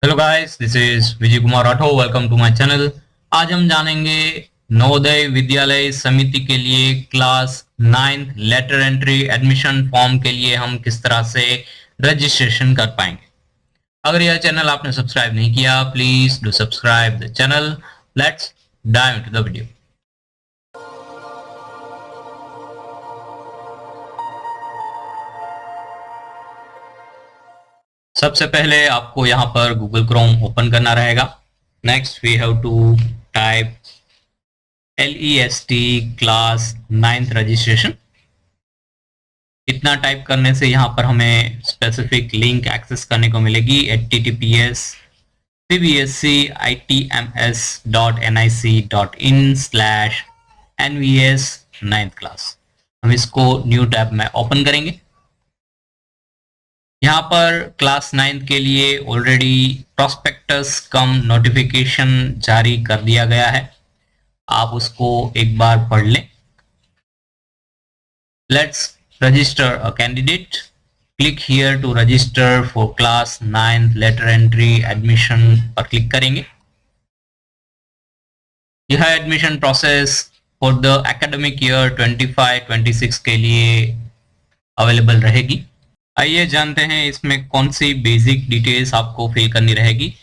Hello guys, this is Vijay Kumar Rathore. Welcome to my channel. आज हम जानेंगे नवोदय विद्यालय समिति के लिए class 9th lateral entry admission form के लिए हम किस तरह से रजिस्ट्रेशन कर पाएंगे। अगर यह चैनल आपने सब्सक्राइब नहीं किया, please do subscribe the channel. Let's dive into the video. सबसे पहले आपको यहाँ पर गूगल क्रोम ओपन करना रहेगा। Next we have to type LEST class 9th registration. इतना टाइप करने से यहाँ पर हमें स्पेसिफिक लिंक एक्सेस करने को मिलेगी https://cbsc.nic.in/nvs 9th क्लास। हम इसको न्यू टैब में ओपन करेंगे। यहाँ पर क्लास 9th के लिए ऑलरेडी प्रोस्पेक्टस कम नोटिफिकेशन जारी कर दिया गया है, आप उसको एक बार पढ़ लें। Let's register a candidate. Click here to register for class 9th letter entry admission पर क्लिक करेंगे। यह admission process for the academic year 25-26 के लिए अवेलेबल रहेगी। आइए जानते हैं इसमें कौन सी बेसिक डिटेल्स आपको फिल करनी रहेगी।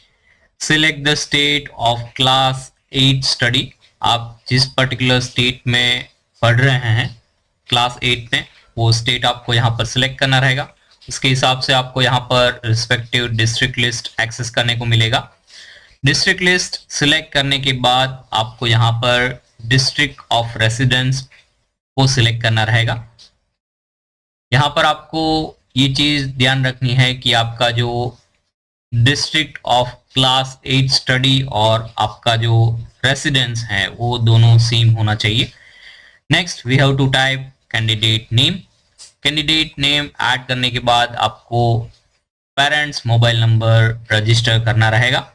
Select the state of class 8 study. आप जिस पर्टिकुलर स्टेट में पढ़ रहे हैं क्लास 8 में, वो स्टेट आपको यहाँ पर सिलेक्ट करना रहेगा। उसके हिसाब से आपको यहाँ पर रिस्पेक्टिव डिस्ट्रिक्ट लिस्ट एक्सेस करने को मिलेगा। डिस्ट्रिक्ट लिस्ट सिलेक्ट करने के बाद आपको यहाँ पर डिस्ट्रिक्ट ऑफ रेसिडेंस को सिलेक्ट करना रहेगा। यहाँ पर आपको ये चीज ध्यान रखनी है कि आपका जो डिस्ट्रिक्ट ऑफ क्लास 8 स्टडी और आपका जो रेसिडेंस है वो दोनों सेम होना चाहिए। Next we have to type candidate name. Candidate name add करने के बाद आपको पेरेंट्स मोबाइल नंबर रजिस्टर करना रहेगा।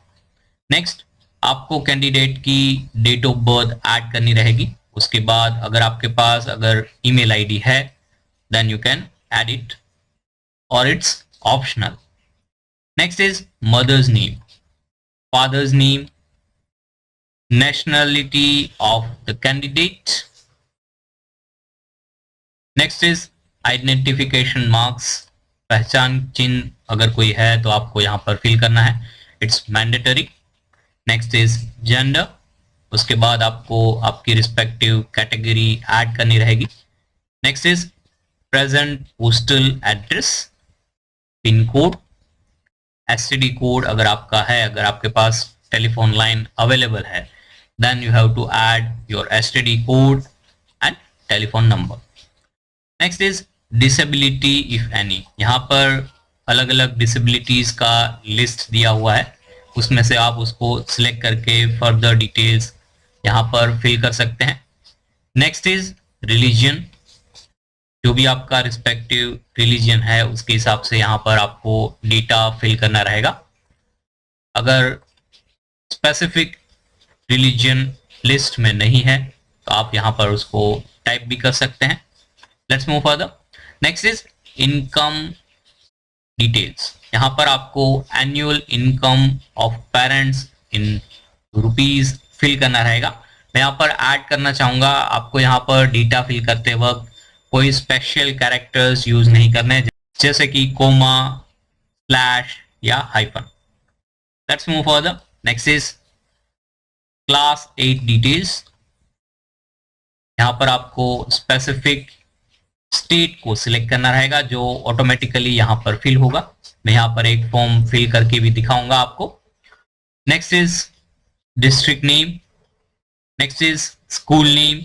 नेक्स्ट आपको कैंडिडेट की डेट ऑफ बर्थ ऐड करनी रहेगी। उसके बाद अगर आपके पास ईमेल आईडी है then you can add it और it's optional. Next is mother's name, father's name, nationality of the candidate. Next is identification marks, पहचान चिन्ह अगर कोई है तो आपको यहाँ पर फिल करना है, it's mandatory. Next is gender, उसके बाद आपको आपकी रिस्पेक्टिव कैटेगरी ऐड करनी रहेगी। Next is present postal address, pin code, STD code अगर आपका है, अगर आपके पास टेलीफोन लाइन अवेलेबल है then you have to add your STD code and telephone number. Next is disability if any. यहाँ पर अलग अलग disabilities का लिस्ट दिया हुआ है, उसमें से आप उसको सिलेक्ट करके फर्दर डिटेल्स यहाँ पर फिल कर सकते हैं। नेक्स्ट इज रिलीजन, जो भी आपका रिस्पेक्टिव रिलीजन है उसके हिसाब से यहाँ पर आपको डेटा फिल करना रहेगा। अगर स्पेसिफिक रिलीजन लिस्ट में नहीं है तो आप यहाँ पर उसको टाइप भी कर सकते हैं। Let's move further. Next is income details. यहाँ पर आपको annual income of parents in rupees fill करना रहेगा। मैं यहाँ पर ऐड करना चाहूँगा, आपको यहाँ पर डेटा फिल करते वक्त कोई स्पेशल कैरेक्टर्स यूज नहीं करने, जैसे कि कोमा, स्लैश या hyphen. Let's move further. Next is class 8 details. यहाँ पर आपको स्पेसिफिक स्टेट को सिलेक्ट करना रहेगा जो ऑटोमेटिकली यहाँ पर फिल होगा। मैं यहाँ पर एक फॉर्म फिल करके भी दिखाऊंगा आपको। Next is district name, next is school name,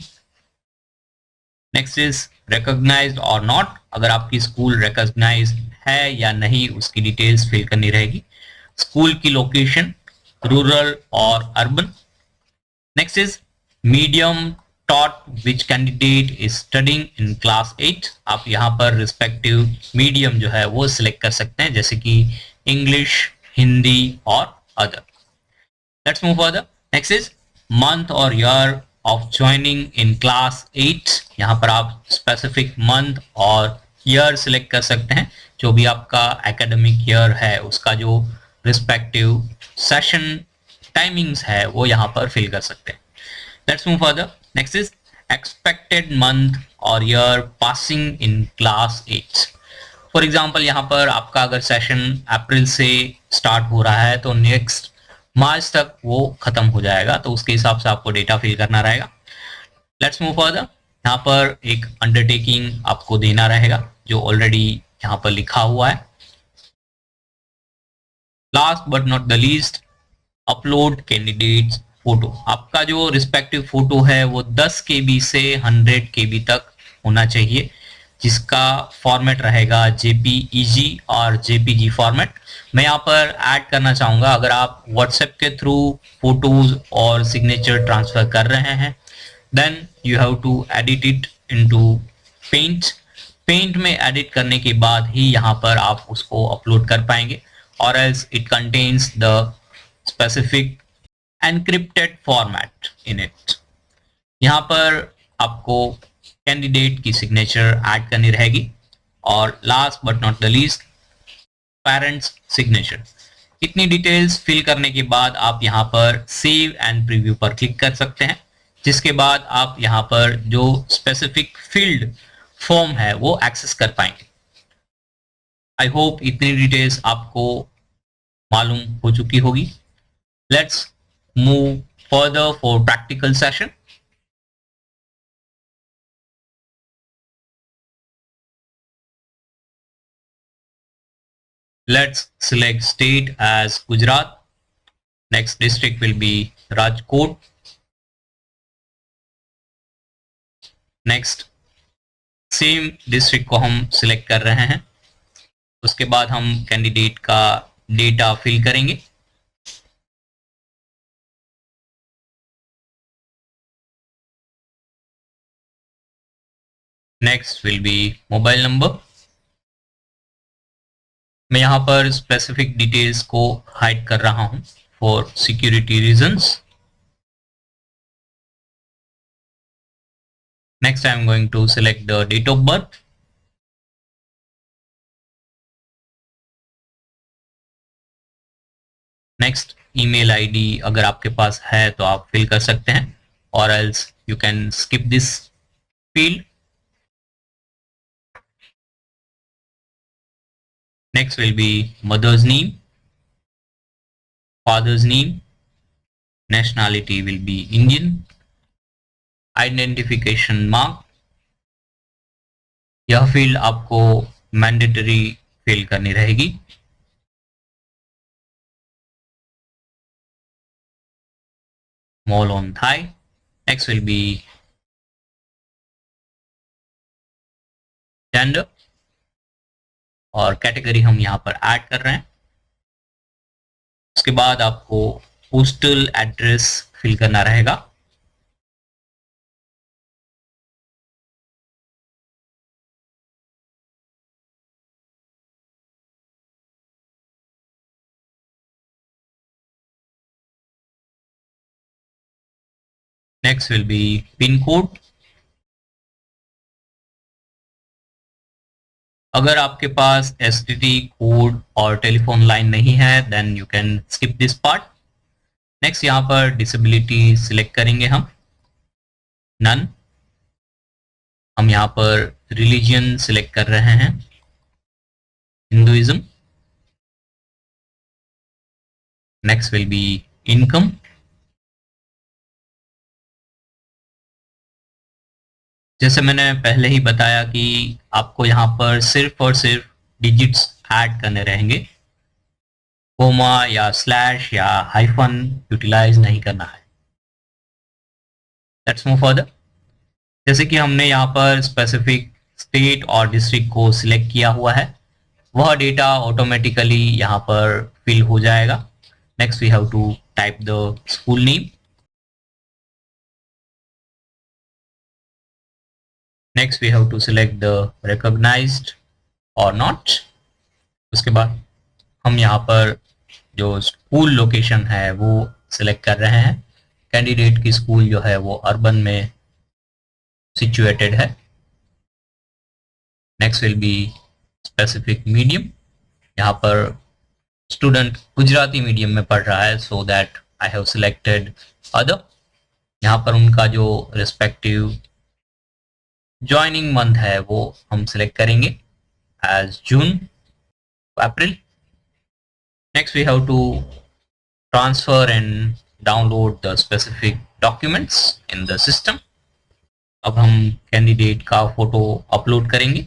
next is recognized और नॉट, अगर आपकी स्कूल रिकॉग्नाइज्ड है या नहीं उसकी डिटेल्स फिल करनी रहेगी। स्कूल की लोकेशन, रूरल और urban. Next is medium taught which candidate is studying in class 8. आप यहाँ पर रिस्पेक्टिव मीडियम जो है वो सिलेक्ट कर सकते हैं, जैसे कि इंग्लिश, हिंदी और other. Let's move further. Next is month or year of joining in class 8. यहाँ पर आप स्पेसिफिक मंथ और ईयर सिलेक्ट कर सकते हैं, जो भी आपका एकेडमिक ईयर है उसका जो रिस्पेक्टिव सेशन टाइमिंग्स है वो यहाँ पर फिल कर सकते हैं. Let's move further. Next is expected month और year passing in class 8. For example यहाँ पर आपका अगर सेशन अप्रैल से स्टार्ट हो रहा है तो नेक्स्ट मार्च तक वो खत्म हो जाएगा, तो उसके हिसाब से आपको डेटा फिल करना रहेगा. Let's move further. यहाँ पर एक अंडरटेकिंग आपको देना रहेगा जो ऑलरेडी यहाँ पर लिखा हुआ है. Last but not the least, upload candidates photo. आपका जो रिस्पेक्टिव फोटो है वो 10 KB से 100 KB तक होना चाहिए, जिसका फॉर्मेट रहेगा JPEG और JPG फॉर्मेट. मैं यहाँ पर ऐड करना चाहूँगा, अगर आप व्हाट्सएप के थ्रू फोटोज और सिग्नेचर ट्रांसफर कर रहे हैं then you have to edit it into paint. Paint में एडिट करने के बाद ही यहाँ पर आप उसको अपलोड कर पाएंगे, और else it contains the specific encrypted format in it. यहाँ पर आपको कैंडिडेट की सिग्नेचर ऐड करनी रहेगी, और last but not the least parents signature. इतनी डिटेल्स फिल करने के बाद आप यहाँ पर सेव एंड प्रीव्यू पर क्लिक कर सकते हैं, जिसके बाद आप यहाँ पर जो स्पेसिफिक फील्ड फॉर्म है वो एक्सेस कर पाएंगे. आई होप इतनी डिटेल्स आपको मालूम हो चुकी होगी. Let's move further for practical session. Let's select state as Gujarat. Next district will be Rajkot. Next same district को हम सिलेक्ट कर रहे हैं. उसके बाद हम कैंडिडेट का डेटा फिल करेंगे. Next will be mobile number. मैं यहाँ पर स्पेसिफिक डिटेल्स को हाइड कर रहा हूँ for security reasons. Next, I am going to select the date of birth. Next, email ID अगर आपके पास है तो आप फिल कर सकते हैं, or else you can skip this field. Next will be mother's name, father's name, nationality will be Indian, identification mark. यह field आपको मैंडेटरी फिल करनी रहेगी. Mole on thigh. Next will be gender और category हम यहाँ पर add कर रहे हैं. उसके बाद आपको पोस्टल एड्रेस फिल करना रहेगा. Next will be pin code. अगर आपके पास STD कोड और टेलीफोन लाइन नहीं है then you can skip this part. Next यहाँ पर डिसेबिलिटी सिलेक्ट करेंगे हम, नन. हम यहाँ पर रिलीजन सिलेक्ट कर रहे हैं, Hinduism. Next will be income. जैसे मैंने पहले ही बताया कि आपको यहाँ पर सिर्फ और सिर्फ डिजिट्स ऐड करने रहेंगे, कोमा या स्लैश या हाइफन यूटिलाइज नहीं करना है. Let's move further. जैसे कि हमने यहाँ पर स्पेसिफिक स्टेट और डिस्ट्रिक्ट को सिलेक्ट किया हुआ है, वह डेटा ऑटोमेटिकली यहाँ पर फिल हो जाएगा. Next we have to type the school name. Next we have to select the recognized or not. उसके बाद हम यहाँ पर जो स्कूल लोकेशन है वो सिलेक्ट कर रहे हैं. कैंडिडेट की स्कूल जो है वो अर्बन में सिचुएटेड है. Next will be specific medium. यहाँ पर स्टूडेंट गुजराती मीडियम में पढ़ रहा है, so that I have selected other. यहाँ पर उनका जो रिस्पेक्टिव ज्वाइनिंग मंथ है वो हम सिलेक्ट करेंगे as June, April. Next we have to transfer and download the specific documents in the system. अब हम कैंडिडेट का फोटो अपलोड करेंगे।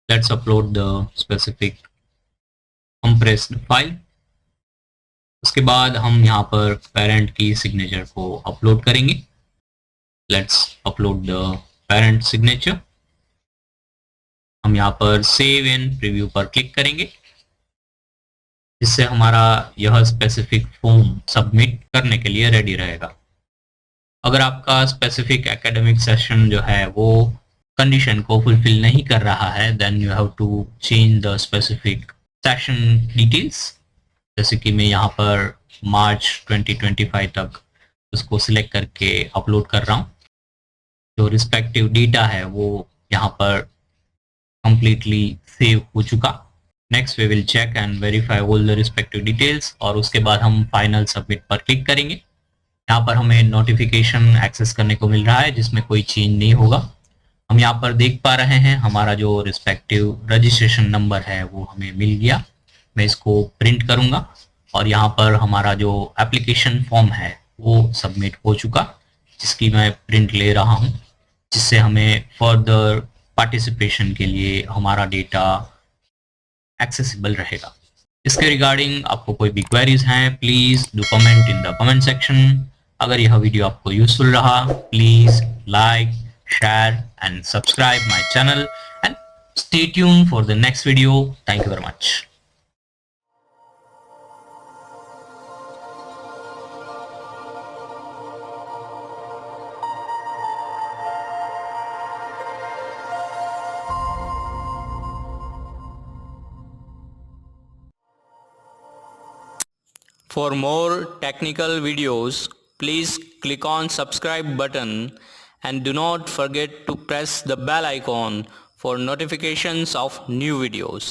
Let's upload the specific compressed file. उसके बाद हम यहाँ पर पेरेंट की सिग्नेचर को अपलोड करेंगे। Let's upload the parent signature. हम यहाँ पर सेव एंड प्रीव्यू पर क्लिक करेंगे, जिससे हमारा यह स्पेसिफिक फॉर्म सबमिट करने के लिए रेडी रहेगा। अगर आपका स्पेसिफिक एकेडमिक सेशन जो है वो कंडीशन को फुलफिल नहीं कर रहा है, then you have to change the specific session details. जैसे कि मैं यहाँ पर मार्च 2025 तक उसको सिलेक्ट करके अपलोड कर रहा हूँ। जो रिस्पेक्टिव डेटा है वो यहाँ पर completely सेव हो चुका। Next we will check and verify all the respective details, और उसके बाद हम फाइनल सबमिट पर क्लिक करेंगे। यहाँ पर हमें नोटिफिकेशन एक्सेस करने को मिल रहा है जिसमें कोई चेंज नहीं होगा। हम यहाँ पर देख पा रहे हैं हमारा जो रिस्पेक्टिव रजिस्ट्रेशन नंबर है वो हमें मिल गया। मैं इसको प्रिंट करूँगा और यहाँ पर हमारा जो एप्लीकेशन फॉर्म है वो सबमिट हो चुका, जिसकी मैं प्रिंट ले रहा हूँ, जिससे हमें फर्दर पार्टिसिपेशन के लिए हमारा डेटा एक्सेसिबल रहेगा। इसके रिगार्डिंग आपको कोई भी क्वेरीज हैं, please do comment in the comment section. अगर यह वीडियो आपको यूजफुल रहा, please like, share and subscribe my channel and stay tuned for the next video. Thank you very much. For more technical videos, please click on subscribe button and do not forget to press the bell icon for notifications of new videos.